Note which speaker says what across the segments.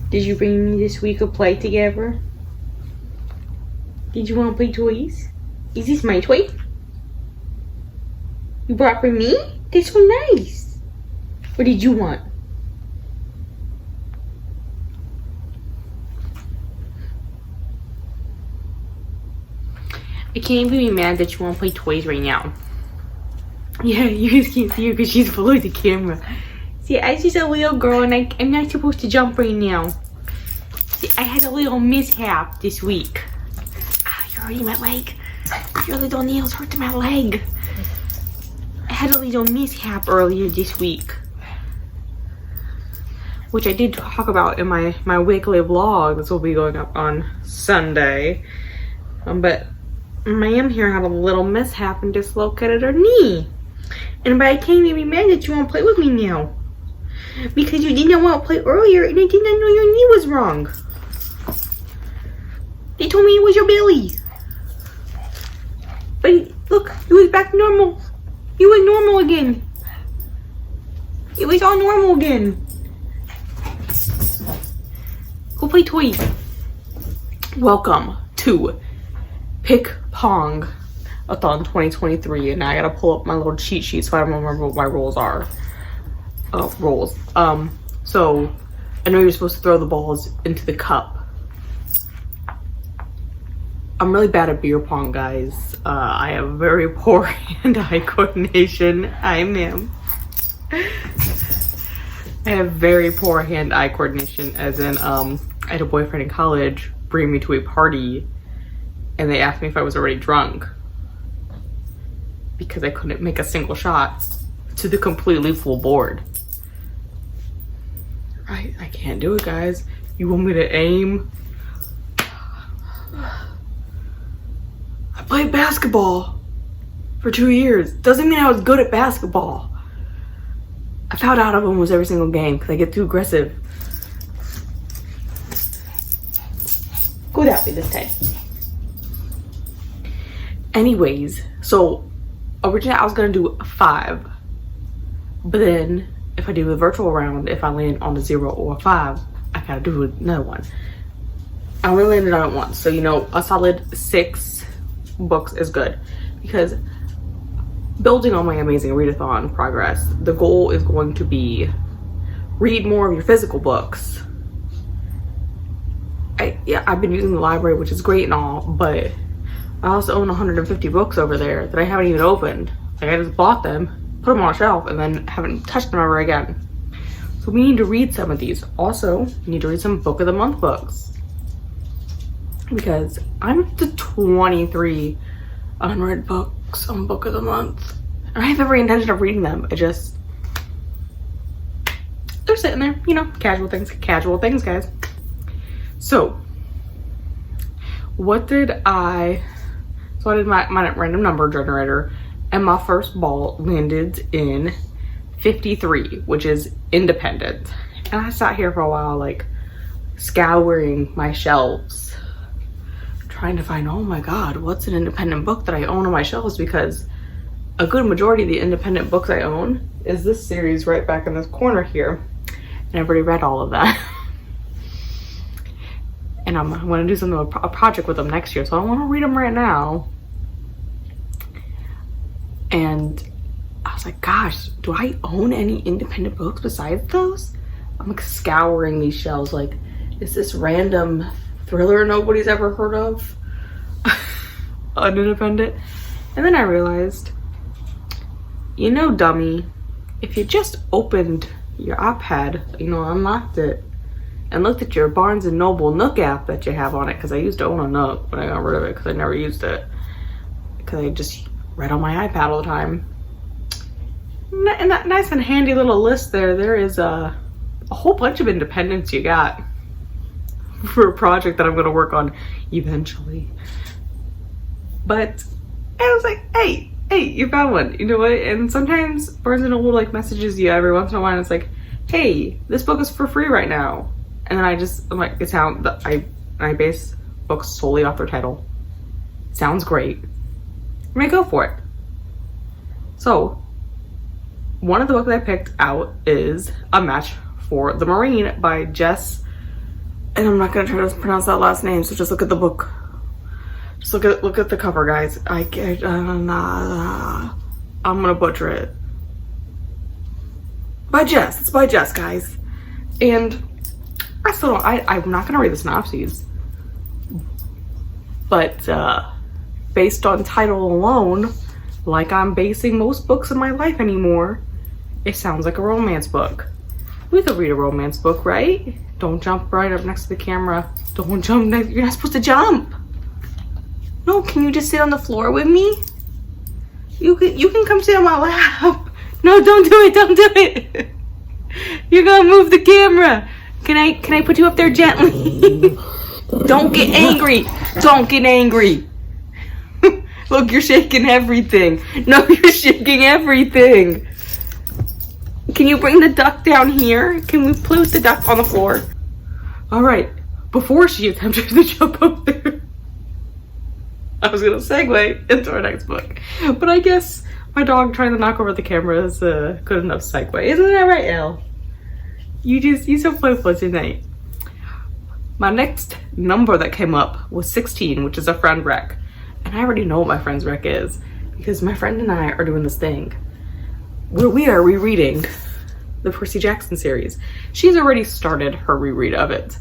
Speaker 1: Did you bring me this week a play together? Did you want to play toys? Is this my toy? You brought for me? That's so nice. What did you want? I can't even be mad that you want to play toys right now. Yeah, you guys can't see her because she's below the camera. See, I just a little girl and I'm not supposed to jump right now. See, I had a little mishap this week. Ah, you're hurting my leg. Your little nails hurt my leg. I had a little mishap earlier this week, which I did talk about in my weekly vlog. This will be going up on Sunday. But ma'am here had a little mishap and dislocated her knee. And but I can't even be mad that you won't play with me now. Because you did not want to play earlier and I did not know your knee was wrong. They told me it was your belly. But look, it was back normal. It was normal again. It was all normal again. Go play toys. Welcome to Pick Pong Athon 2023, and I gotta pull up my little cheat sheet so I don't remember what my rules are. So I know you're supposed to throw the balls into the cup. I'm really bad at beer pong, guys. I have very poor hand-eye coordination. I am. I have very poor hand-eye coordination, as in, I had a boyfriend in college bring me to a party, and they asked me if I was already drunk because I couldn't make a single shot to the completely full board. I can't do it, guys. You want me to aim? I played basketball for 2 years. Doesn't mean I was good at basketball. I fouled out of almost every single game because I get too aggressive. Go that way this time. Anyways, so originally I was gonna do 5, but then if I do a virtual round, if I land on a 0 or a 5, I gotta do another one. I only landed on it once, so you know, a solid 6 books is good, because building on my amazing readathon progress, the goal is going to be read more of your physical books. I've been using the library, which is great and all, but I also own 150 books over there that I haven't even opened. Like, I just bought them, put them on a shelf, and then haven't touched them ever again. So we need to read some of these. Also, we need to read some book of the month books, because I'm up to 23 unread books on book of the month. And I have every intention of reading them. They're sitting there, you know, casual things, guys. So what did I did my random number generator, and my first ball landed in 53, which is independent. And I sat here for a while, like, scouring my shelves, trying to find, oh my god, what's an independent book that I own on my shelves, because a good majority of the independent books I own is this series right back in this corner here, and I've already read all of that. And I'm going to do something, a project with them next year, so I want to read them right now. And I was like, gosh, do I own any independent books besides those? I'm like scouring these shelves, like, is this random thriller nobody's ever heard of an independent? And then I realized, you know, dummy, if you just opened your iPad, you know, unlocked it, and looked at your Barnes & Noble Nook app that you have on it, because I used to own a Nook, but I got rid of it because I never used it, because I just read on my iPad all the time. And that nice and handy little list there is a whole bunch of independents you got for a project that I'm going to work on eventually. But I was like, hey, you found one, you know what? And sometimes Barnes & Noble like messages you every once in a while, and it's like, hey, this book is for free right now. And then I'm like, I base books solely off their title. Sounds great. I'm gonna go for it. So one of the books I picked out is A Match for the Marine by Jess And I'm not gonna try to pronounce that last name, so just look at the book. Just look at the cover, guys. I'm gonna butcher it. By Jess. It's by Jess, guys. And I still don't, I'm not gonna read the synopses. But based on title alone, like I'm basing most books in my life anymore, it sounds like a romance book. We could read a romance book, right? Don't jump right up next to the camera. Don't jump next, you're not supposed to jump. No, can you just sit on the floor with me? You can come sit on my lap. No, don't do it, don't do it. You're gonna move the camera. Can I put you up there gently? Don't get angry. Don't get angry. Look, you're shaking everything. No, you're shaking everything. Can you bring the duck down here? Can we play with the duck on the floor? All right, before she attempted to jump up there, I was gonna segue into our next book, but I guess my dog trying to knock over the camera is a good enough segue. Isn't that right, Elle? You so playful tonight. My next number that came up was 16, which is a friend rec. And I already know what my friend's rec is because my friend and I are doing this thing where we are rereading the Percy Jackson series. She's already started her reread of it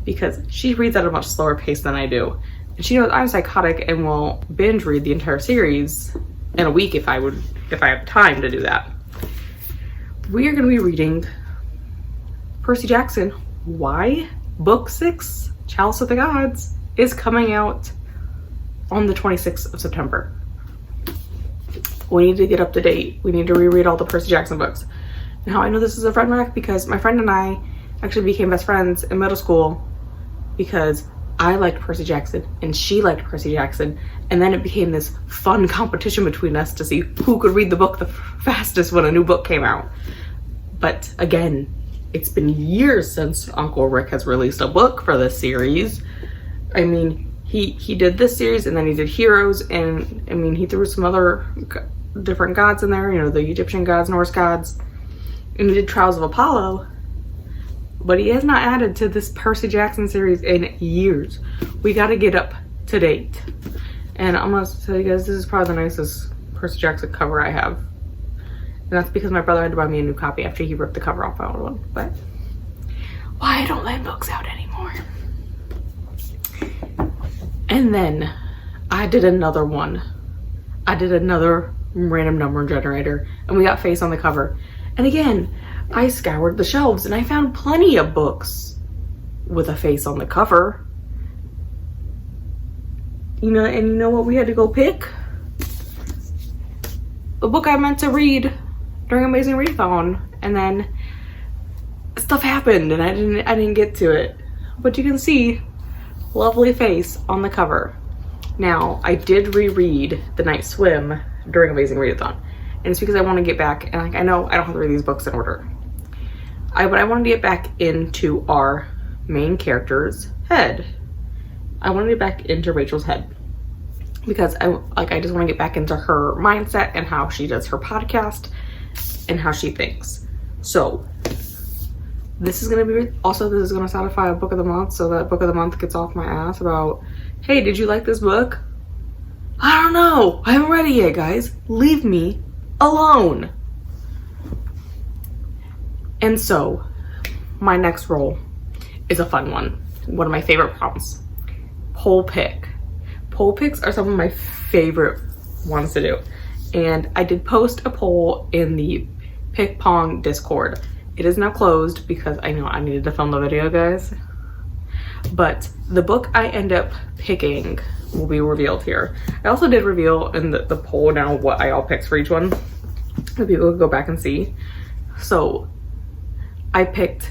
Speaker 1: because she reads at a much slower pace than I do. And she knows I'm psychotic and will binge read the entire series in a week if I have time to do that. We are going to be reading Percy Jackson. Why? Book 6, Chalice of the Gods, is coming out on the 26th of September. We need to get up to date. We need to reread all the Percy Jackson books. And how I know this is a friend rec, because my friend and I actually became best friends in middle school because I liked Percy Jackson and she liked Percy Jackson, and then it became this fun competition between us to see who could read the book the fastest when a new book came out. But again, it's been years since Uncle Rick has released a book for this series. I mean, he did this series and then he did Heroes, and I mean, he threw some other different gods in there, you know, the Egyptian gods, Norse gods, and he did Trials of Apollo, but he has not added to this Percy Jackson series in years. We got to get up to date. And I'm gonna tell you guys, this is probably the nicest Percy Jackson cover I have. And that's because my brother had to buy me a new copy after he ripped the cover off my old one. But why I don't lend books out anymore. And then I did another one. I did another random number generator, and we got face on the cover. And again, I scoured the shelves and I found plenty of books with a face on the cover. You know, and you know what we had to go pick? The book I meant to read during Amazing Readathon, and then stuff happened and I didn't get to it. But you can see lovely face on the cover. Now, I did reread The Night Swim during Amazing Readathon, and it's because I want to get back, and like, I know I don't have to read these books in order. But I wanted to get back into our main character's head. I wanted to get back into Rachel's head because I just want to get back into her mindset and how she does her podcast and how she thinks. So this is going to be also, this is going to satisfy a book of the month, so that book of the month gets off my ass about, hey, did you like this book? I don't know, I haven't read it yet, guys. Leave me alone. And so my next role is a fun one of my favorite prompts. Poll pick. Poll picks are some of my favorite ones to do, and I did post a poll in the Pick Pong Discord. It is now closed because I know I needed to film the video, guys. But the book I end up picking will be revealed here. I also did reveal in the poll now what I all picked for each one, so people can go back and see. So I picked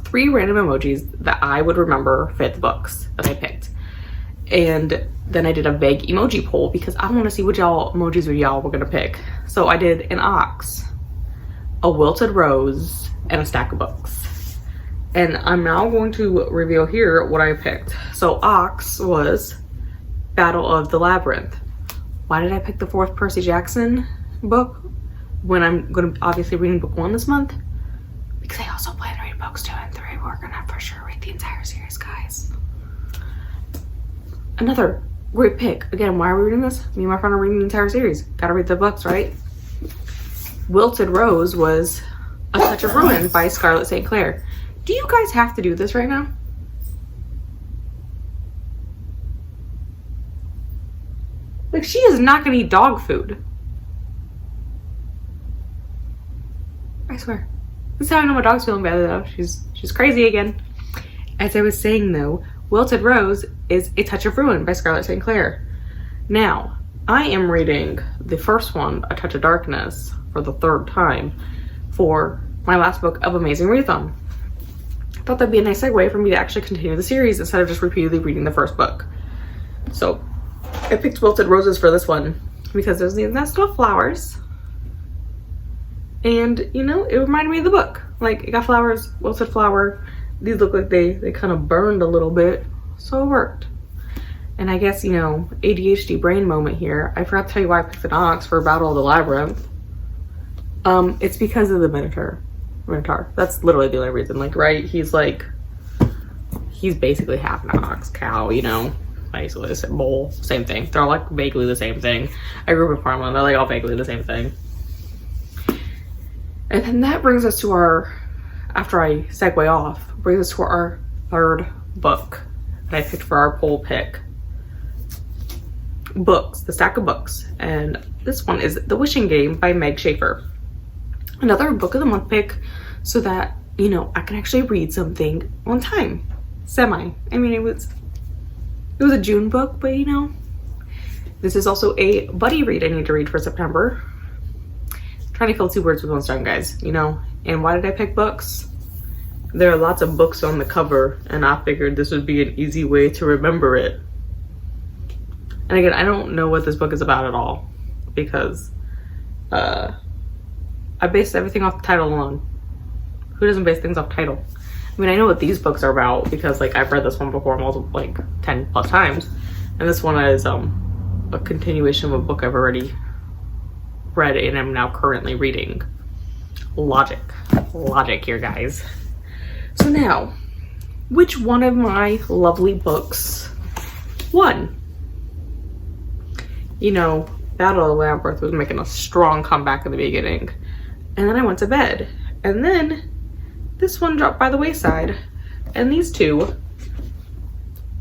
Speaker 1: 3 random emojis that I would remember fit the books that I picked. And then I did a vague emoji poll because I want to see which emojis y'all were gonna pick. So I did an ox, a wilted rose, and a stack of books. And I'm now going to reveal here what I picked. So ox was Battle of the Labyrinth. Why did I pick the 4th Percy Jackson book when I'm going to obviously reading book 1 this month? Because I also plan to read books 2 and 3 are gonna for sure read the entire series, guys. Another great pick. Again, why are we reading this? Me and my friend are reading the entire series. Gotta read the books, right? Wilted Rose was A Touch of Ruin by Scarlett St. Clair. Do you guys have to do this right now? Like, she is not gonna eat dog food. I swear. This is how I know my dog's feeling better though. She's crazy again. As I was saying though, Wilted Rose is A Touch of Ruin by Scarlett St. Clair. Now, I am reading the first one, A Touch of Darkness, for the third time for my last book of Amazing Readathon. I thought that'd be a nice segue for me to actually continue the series instead of just repeatedly reading the first book. So, I picked Wilted Roses for this one because there's these nice little flowers. And, you know, it reminded me of the book. Like, it got flowers, wilted flower. These look like they kind of burned a little bit, so it worked. And I guess, you know, ADHD brain moment here. I forgot to tell you why I picked an ox for Battle of the Labyrinth. It's because of the Minotaur. That's literally the only reason. Like, right? He's basically half an ox, cow, you know. Basically, the bull, same thing. They're all like vaguely the same thing. I grew up in farmland. They're like all vaguely the same thing. And then that brings us to our, after I segue off, brings us to our third book that I picked for our poll pick. Books, the stack of books. And this one is The Wishing Game by Meg Schaefer. Another book of the month pick so that, you know, I can actually read something on time. Semi. I mean, it was a June book, but you know, this is also a buddy read I need to read for September. Trying to kill two birds with one stone, guys, you know. And why did I pick books? There are lots of books on the cover, and I figured this would be an easy way to remember it. And again, I don't know what this book is about at all because I based everything off the title alone. Who doesn't base things off title? I mean, I know what these books are about because like I've read this one before multiple, like 10 plus times, and this one is a continuation of a book I've already read and am now currently reading. Logic here, guys. So now, which one of my lovely books won? You know, Battle of the Labyrinth was making a strong comeback in the beginning, and then I went to bed, and then this one dropped by the wayside, and these two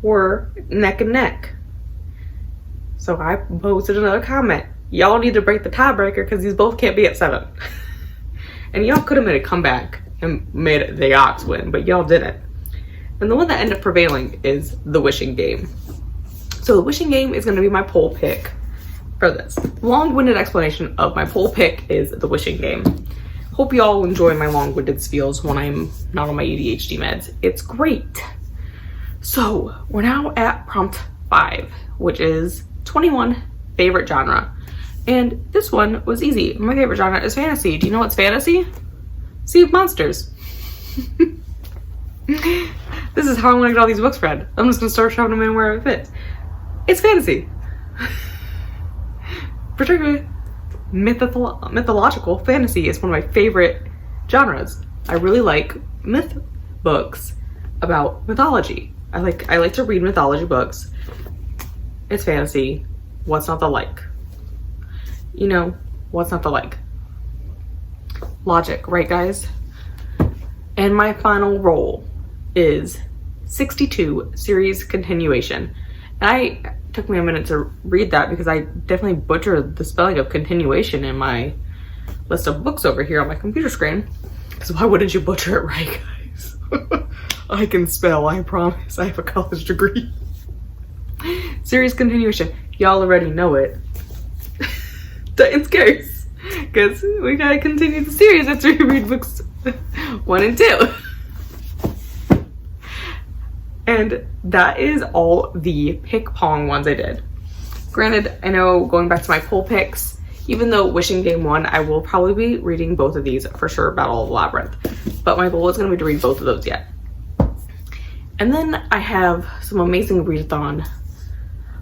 Speaker 1: were neck and neck. So I posted another comment. Y'all need to break the tiebreaker because these both can't be at 7. And y'all could have made a comeback and made the ox win, but y'all didn't. And the one that ended up prevailing is The Wishing Game. So The Wishing Game is going to be my poll pick for this. Long-winded explanation of my poll pick is The Wishing Game. Hope you all enjoy my long-winded spiels when I'm not on my ADHD meds. It's great. So we're now at prompt 5, which is 21 favorite genre. And this one was easy. My favorite genre is fantasy. Do you know what's fantasy? Sea of Monsters. This is how I'm gonna get all these books read. I'm just gonna start shoving them in where it fits. It's fantasy. Particularly mythological fantasy is one of my favorite genres. I really like myth books about mythology. I like to read mythology books. It's fantasy. What's not the like? You know, what's not the like? Logic, right guys? And my final roll is 62 series continuation. And it took me a minute to read that because I definitely butchered the spelling of continuation in my list of books over here on my computer screen. Because why wouldn't you butcher it, right guys? I can spell, I promise. I have a college degree. Series continuation. Y'all already know it. It's scarce. Because we gotta continue the series after we read books 1 and 2. And that is all the pick Pong ones I did. Granted, I know going back to my poll picks, even though Wishing Game won, I will probably be reading both of these for sure, Battle of the Labyrinth. But my goal is going to be to read both of those yet. And then I have some amazing readathon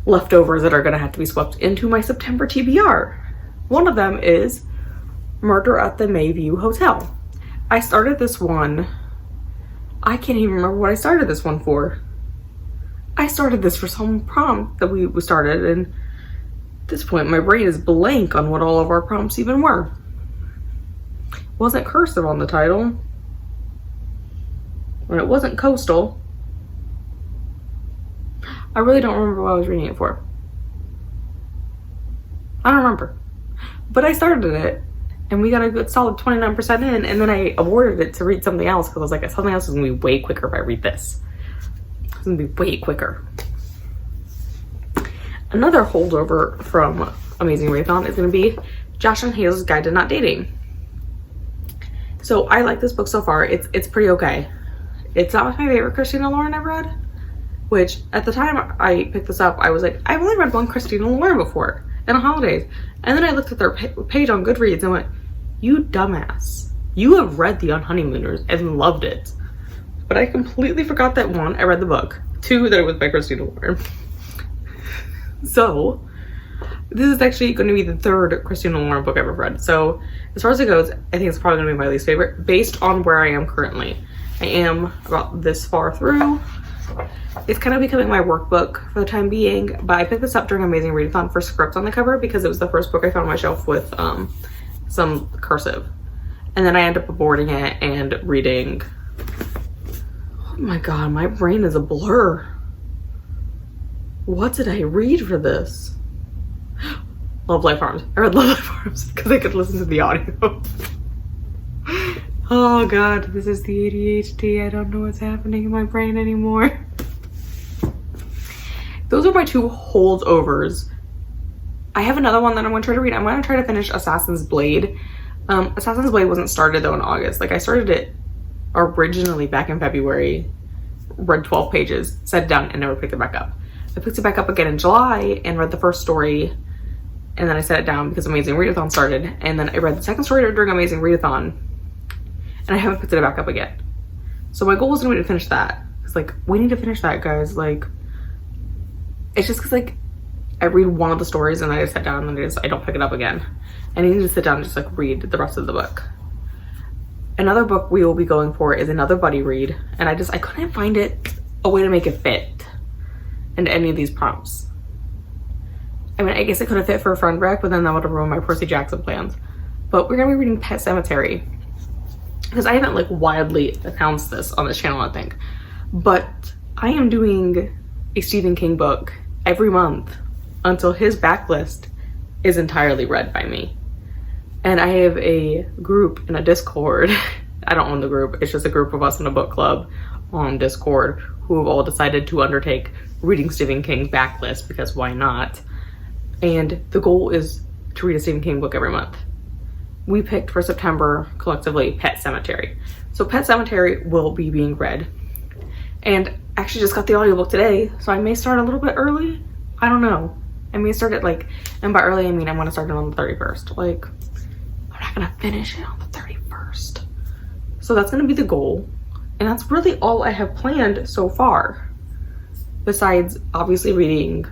Speaker 1: leftovers that are going to have to be swept into my September TBR. One of them is Murder at the Mayview Hotel. I started this one I can't even remember what I started this one for. I started this for some prompt that we started, and at this point my brain is blank on what all of our prompts even were. Wasn't cursive on the title. When it wasn't coastal. I really don't remember what I was reading it for. I don't remember. But I started it, and we got a good solid 29% in, and then I aborted it to read something else because I was like, something else is gonna be way quicker if I read this. It's gonna be way quicker. Another holdover from Amazing Readathon is gonna be Josh and Hazel's Guide to Not Dating. So I like this book so far. It's pretty okay. It's not my favorite Christina Lauren I've read, which at the time I picked this up, I was like, I've only read one Christina Lauren before in the holidays. And then I looked at their page on Goodreads and went, you dumbass. You have read The Unhoneymooners and loved it. But I completely forgot that one, I read the book. Two, that it was by Christina Lauren. So this is actually going to be the third Christina Lauren book I've ever read. So as far as it goes, I think it's probably going to be my least favorite based on where I am currently. I am about this far through. It's kind of becoming my workbook for the time being, but I picked this up during Amazing Readathon for script on the cover because it was the first book I found on my shelf with some cursive. And then I ended up aborting it and reading. Oh my god, my brain is a blur. What did I read for this? Love Life Farms. I read Love Life Farms because I could listen to the audio. Oh god, this is the ADHD. I don't know what's happening in my brain anymore. Those are my two holdovers. I have another one that I'm going to try to read. I'm going to try to finish Assassin's Blade. Assassin's Blade wasn't started though in August. Like I started it originally back in February, read 12 pages, set it down, and never picked it back up. I picked it back up again in July and read the first story, and then I set it down because Amazing Readathon started, and then I read the second story during Amazing Readathon, and I haven't picked it back up again. So my goal is going to be to finish that. It's like, we need to finish that, guys. Like, it's just because like I read one of the stories and then I just sit down and I don't pick it up again. I need to sit down and just like read the rest of the book. Another book we will be going for is another buddy read, and I couldn't find a way to make it fit into any of these prompts. I mean, I guess it could have fit for a friend rec, but then that would have ruined my Percy Jackson plans. But we're gonna be reading Pet Sematary because I haven't like wildly announced this on this channel, I think, but I am doing a Stephen King book every month until his backlist is entirely read by me. And I have a group in a Discord. I don't own the group. It's just a group of us in a book club on Discord who have all decided to undertake reading Stephen King's backlist because why not? And the goal is to read a Stephen King book every month. We picked for September collectively Pet Sematary. So Pet Sematary will be being read. And I actually just got the audiobook today, so I may start a little bit early. I don't know. I may start it like, and by early I mean I'm gonna start it on the 31st. Like, I'm not gonna finish it on the 31st. So that's gonna be the goal. And that's really all I have planned so far. Besides obviously reading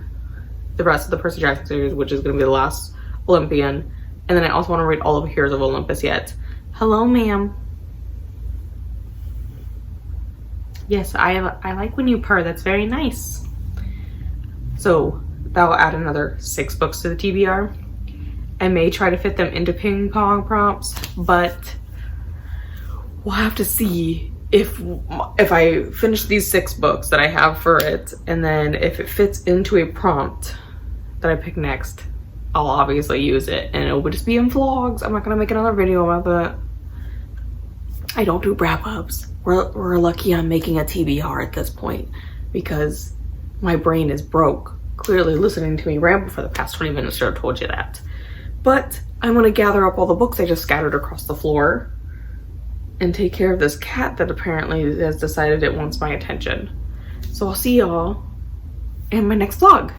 Speaker 1: the rest of the Percy Jackson series, which is gonna be the last Olympian. And then I also wanna read all of Heroes of Olympus yet. Hello, ma'am. Yes, I like when you purr, that's very nice. So that will add another 6 books to the TBR. I may try to fit them into ping pong prompts, but we'll have to see if I finish these 6 books that I have for it, and then if it fits into a prompt that I pick next, I'll obviously use it, and it will just be in vlogs. I'm not gonna make another video about that. I don't do wrap-ups. We're lucky I'm making a TBR at this point because my brain is broke. Clearly listening to me ramble for the past 20 minutes should have told you that. But I'm gonna gather up all the books I just scattered across the floor and take care of this cat that apparently has decided it wants my attention. So I'll see y'all in my next vlog.